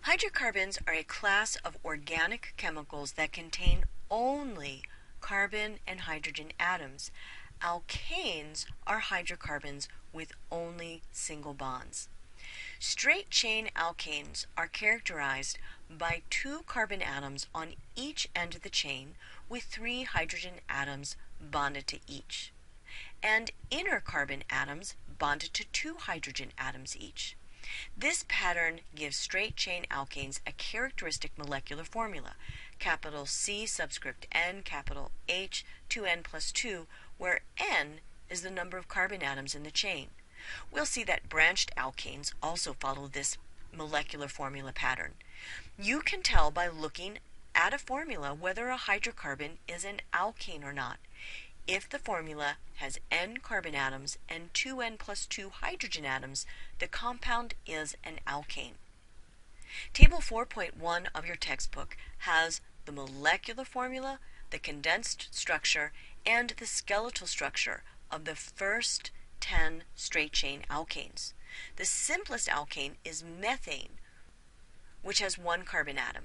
Hydrocarbons are a class of organic chemicals that contain only carbon and hydrogen atoms. Alkanes are hydrocarbons with only single bonds. Straight-chain alkanes are characterized by 2 carbon atoms on each end of the chain with 3 hydrogen atoms bonded to each, and inner carbon atoms bonded to 2 hydrogen atoms each. This pattern gives straight-chain alkanes a characteristic molecular formula, capital C subscript N, capital H, 2N plus 2, where N is the number of carbon atoms in the chain. We'll see that branched alkanes also follow this molecular formula pattern. You can tell by looking at a formula whether a hydrocarbon is an alkane or not. If the formula has N carbon atoms and 2N plus 2 hydrogen atoms, the compound is an alkane. Table 4.1 of your textbook has the molecular formula, the condensed structure, and the skeletal structure of the first 10 straight-chain alkanes. The simplest alkane is methane, which has 1 carbon atom.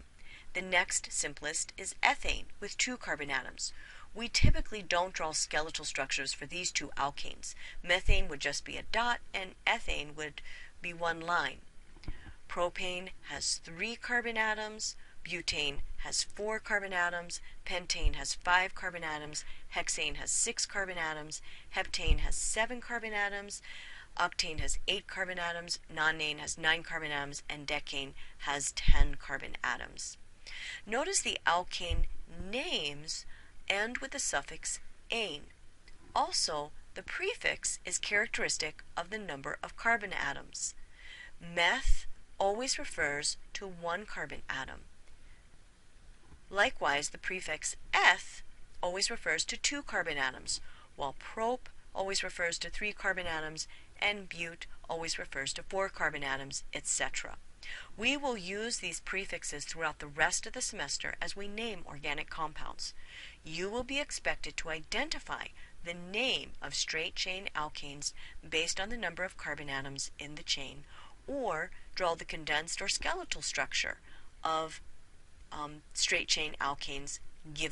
The next simplest is ethane with 2 carbon atoms. We typically don't draw skeletal structures for these 2 alkanes. Methane would just be a dot and ethane would be 1 line. Propane has 3 carbon atoms, butane has 4 carbon atoms, pentane has 5 carbon atoms, hexane has 6 carbon atoms, heptane has 7 carbon atoms, octane has 8 carbon atoms, nonane has 9 carbon atoms, and decane has 10 carbon atoms. Notice the alkane names end with the suffix ane. Also, the prefix is characteristic of the number of carbon atoms. Meth always refers to 1 carbon atom. Likewise, the prefix eth always refers to 2 carbon atoms, while prop always refers to 3 carbon atoms, and but always refers to 4 carbon atoms, etc. We will use these prefixes throughout the rest of the semester as we name organic compounds. You will be expected to identify the name of straight-chain alkanes based on the number of carbon atoms in the chain, or draw the condensed or skeletal structure of straight-chain alkanes given